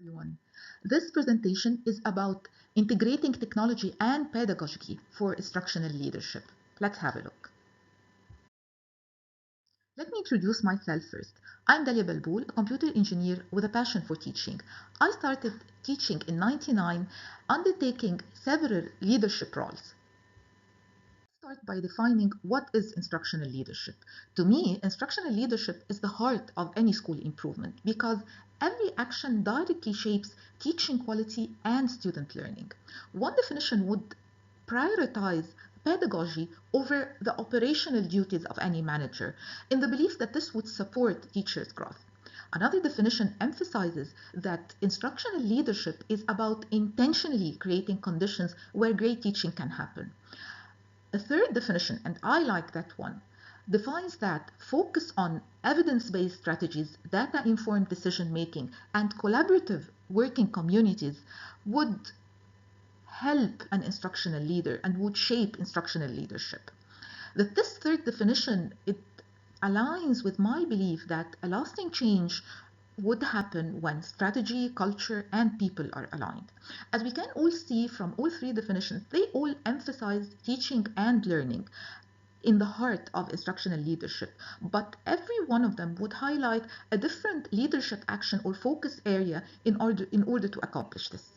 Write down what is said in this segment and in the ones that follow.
Everyone. This presentation is about integrating technology and pedagogy for instructional leadership. Let's have a look. Let me introduce myself first. I'm Dalia Balboul, a computer engineer with a passion for teaching. I started teaching in '99, undertaking several leadership roles. Start by defining what is instructional leadership. To me, instructional leadership is the heart of any school improvement because every action directly shapes teaching quality and student learning. One definition would prioritize pedagogy over the operational duties of any manager in the belief that this would support teachers' growth. Another definition emphasizes that instructional leadership is about intentionally creating conditions where great teaching can happen. A third definition, and I like that one, defines that focus on evidence-based strategies, data-informed decision-making, and collaborative working communities would help an instructional leader and would shape instructional leadership. That this third definition, it aligns with my belief that a lasting change would happen when strategy, culture, and people are aligned. As we can all see from all three definitions, they all emphasize teaching and learning in the heart of instructional leadership, but every one of them would highlight a different leadership action or focus area in order to accomplish this.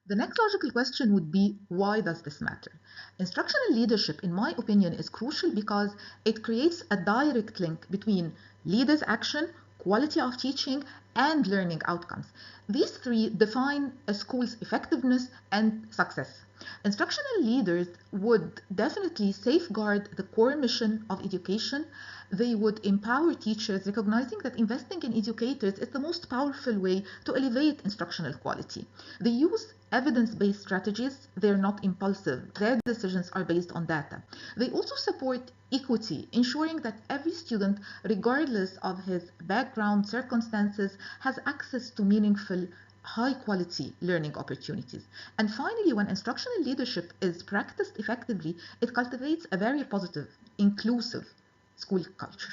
The next logical question would be, why does this matter? Instructional leadership, in my opinion, is crucial because it creates a direct link between leaders' action, quality of teaching, and learning outcomes. These three define a school's effectiveness and success. Instructional leaders would definitely safeguard the core mission of education. They would empower teachers, recognizing that investing in educators is the most powerful way to elevate instructional quality. They use evidence-based strategies. They're not impulsive. Their decisions are based on data. They also support equity, ensuring that every student, regardless of his background, circumstances, has access to meaningful, high quality learning opportunities. And finally, when instructional leadership is practiced effectively, it cultivates a very positive, inclusive school culture.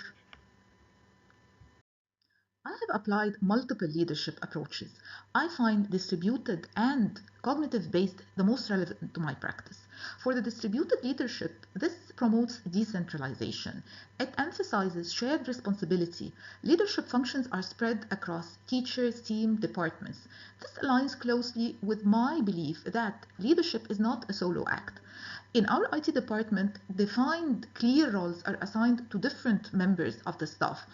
I have applied multiple leadership approaches. I find distributed and cognitive based the most relevant to my practice. For the distributed leadership, this promotes decentralization. It emphasizes shared responsibility. Leadership functions are spread across teachers, team, departments. This aligns closely with my belief that leadership is not a solo act. In our IT department, defined clear roles are assigned to different members of the staff.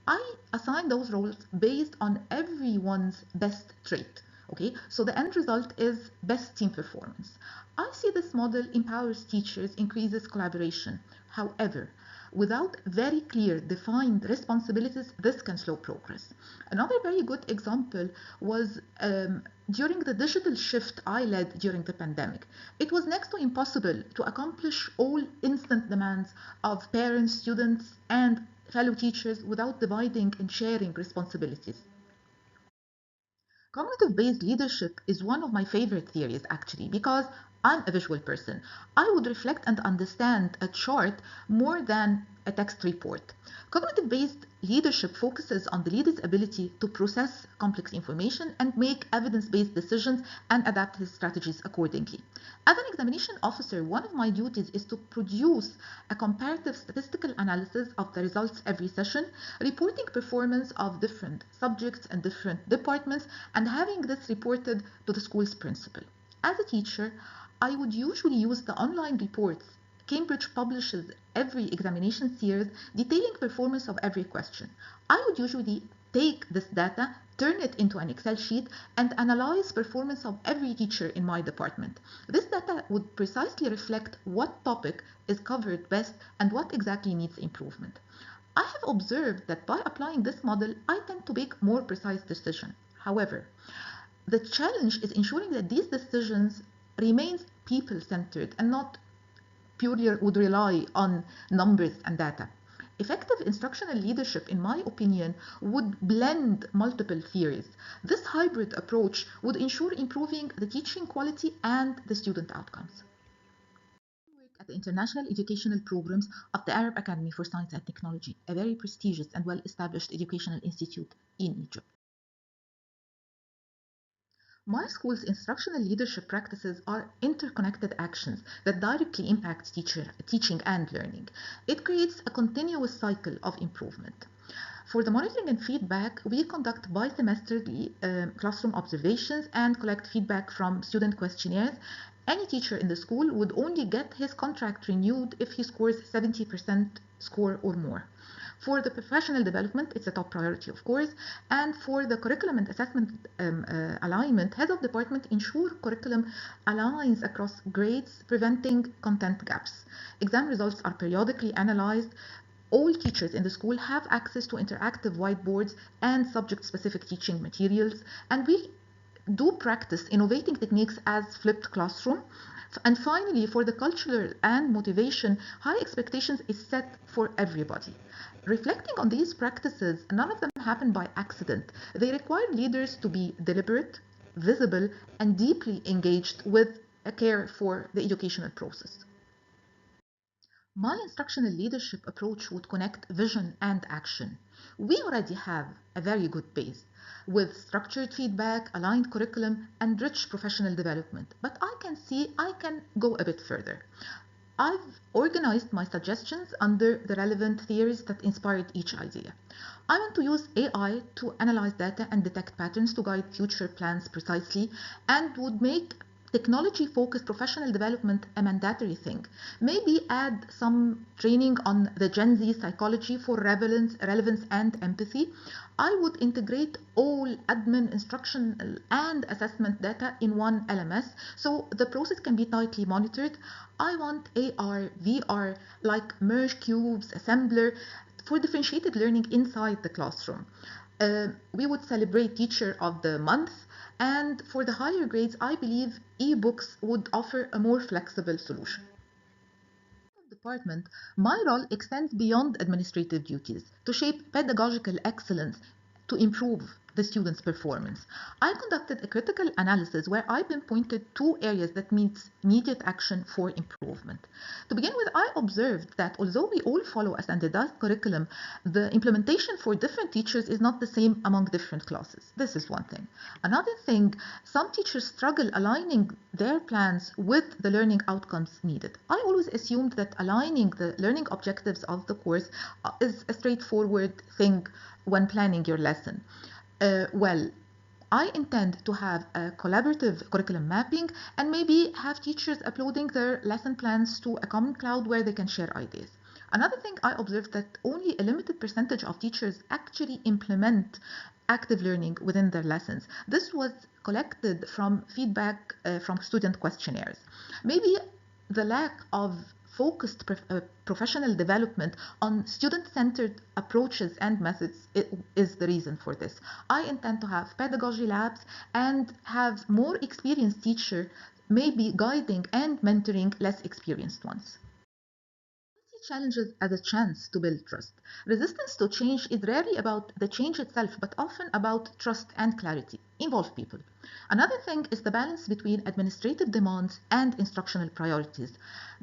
I assign those roles based on everyone's best trait. Okay, so the end result is best team performance. I see this model empowers teachers, increases collaboration. However, without very clear defined responsibilities, this can slow progress. Another very good example was during the digital shift I led during the pandemic. It was next to impossible to accomplish all instant demands of parents, students, and fellow teachers without dividing and sharing responsibilities. Cognitive-based leadership is one of my favorite theories actually because I'm a visual person. I would reflect and understand a chart more than a text report. Cognitive-based leadership focuses on the leader's ability to process complex information and make evidence-based decisions and adapt his strategies accordingly. As an examination officer, one of my duties is to produce a comparative statistical analysis of the results every session, reporting performance of different subjects and different departments, and having this reported to the school's principal. As a teacher, I would usually use the online reports Cambridge publishes every examination series detailing performance of every question. I would usually take this data, turn it into an Excel sheet, and analyze performance of every teacher in my department. This data would precisely reflect what topic is covered best and what exactly needs improvement. I have observed that by applying this model, I tend to make more precise decisions. However, the challenge is ensuring that these decisions remain people-centered and not purely would rely on numbers and data. Effective instructional leadership, in my opinion, would blend multiple theories. This hybrid approach would ensure improving the teaching quality and the student outcomes. at the international educational programs of the Arab Academy for Science and Technology, a very prestigious and well-established educational institute in Egypt. My school's instructional leadership practices are interconnected actions that directly impact teaching and learning. It creates a continuous cycle of improvement. For the monitoring and feedback, we conduct bi-semesterly classroom observations and collect feedback from student questionnaires. Any teacher in the school would only get his contract renewed if he scores 70% score or more. For the professional development, it's a top priority, of course. And for the curriculum and assessment alignment, heads of department ensure curriculum aligns across grades, preventing content gaps. Exam results are periodically analyzed. All teachers in the school have access to interactive whiteboards and subject-specific teaching materials, and we do practice innovating techniques as flipped classroom. And finally, for the cultural and motivation, high expectations is set for everybody. Reflecting on these practices, none of them happen by accident. They require leaders to be deliberate, visible, and deeply engaged with a care for the educational process. My instructional leadership approach would connect vision and action. We already have a very good base with structured feedback, aligned curriculum, and rich professional development. But I can go a bit further. I've organized my suggestions under the relevant theories that inspired each idea. I want to use AI to analyze data and detect patterns to guide future plans precisely, and would make technology-focused professional development a mandatory thing. Maybe add some training on the Gen Z psychology for relevance and empathy. I would integrate all admin, instructional, and assessment data in one LMS so the process can be tightly monitored. I want AR, VR, like merge cubes, assembler, for differentiated learning inside the classroom. We would celebrate Teacher of the Month, and for the higher grades, I believe e-books would offer a more flexible solution. Department, my role extends beyond administrative duties to shape pedagogical excellence to improve the students' performance. I conducted a critical analysis where I pinpointed two areas that needs immediate action for improvement. To begin with, I observed that although we all follow a standardized curriculum, the implementation for different teachers is not the same among different classes. This is one thing. Another thing, some teachers struggle aligning their plans with the learning outcomes needed. I always assumed that aligning the learning objectives of the course is a straightforward thing when planning your lesson. Well, I intend to have a collaborative curriculum mapping and maybe have teachers uploading their lesson plans to a common cloud where they can share ideas. Another thing, I observed that only a limited percentage of teachers actually implement active learning within their lessons. This was collected from feedback from student questionnaires. Maybe the lack of focused professional development on student-centered approaches and methods is the reason for this. I intend to have pedagogy labs and have more experienced teachers maybe guiding and mentoring less experienced ones. Challenges as a chance to build trust. Resistance to change is rarely about the change itself, but often about trust and clarity. Involve people. Another thing is the balance between administrative demands and instructional priorities.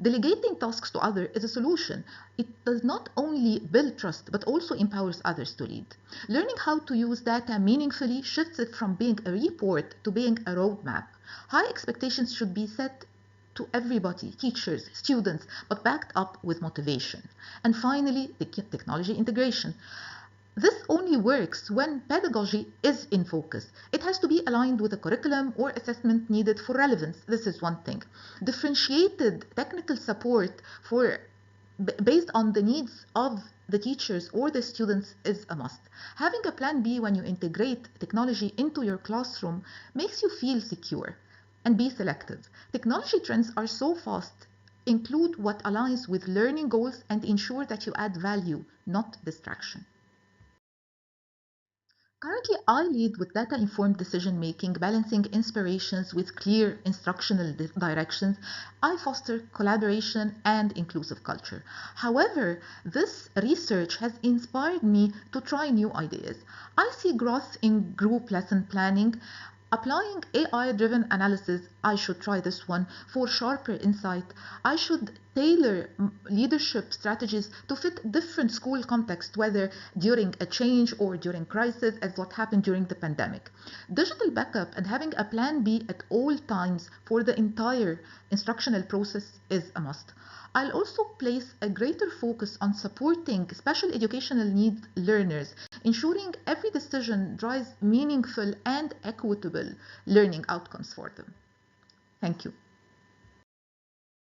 Delegating tasks to others is a solution. It does not only build trust, but also empowers others to lead. Learning how to use data meaningfully shifts it from being a report to being a roadmap. High expectations should be set to everybody, teachers, students, but backed up with motivation. And finally, the technology integration. This only works when pedagogy is in focus. It has to be aligned with a curriculum or assessment needed for relevance. This is one thing. Differentiated technical support based on the needs of the teachers or the students is a must. Having a plan B when you integrate technology into your classroom makes you feel secure. And be selective. Technology trends are so fast. Include what aligns with learning goals and ensure that you add value, not distraction. Currently, I lead with data-informed decision-making, balancing inspirations with clear instructional directions. I foster collaboration and inclusive culture. However, this research has inspired me to try new ideas. I see growth in group lesson planning. Applying AI-driven analysis, I should try this one for sharper insight. I should tailor leadership strategies to fit different school context, whether during a change or during crisis, as what happened during the pandemic. Digital backup and having a plan B at all times for the entire instructional process is a must. I'll also place a greater focus on supporting special educational needs learners, ensuring every decision drives meaningful and equitable learning outcomes for them. Thank you.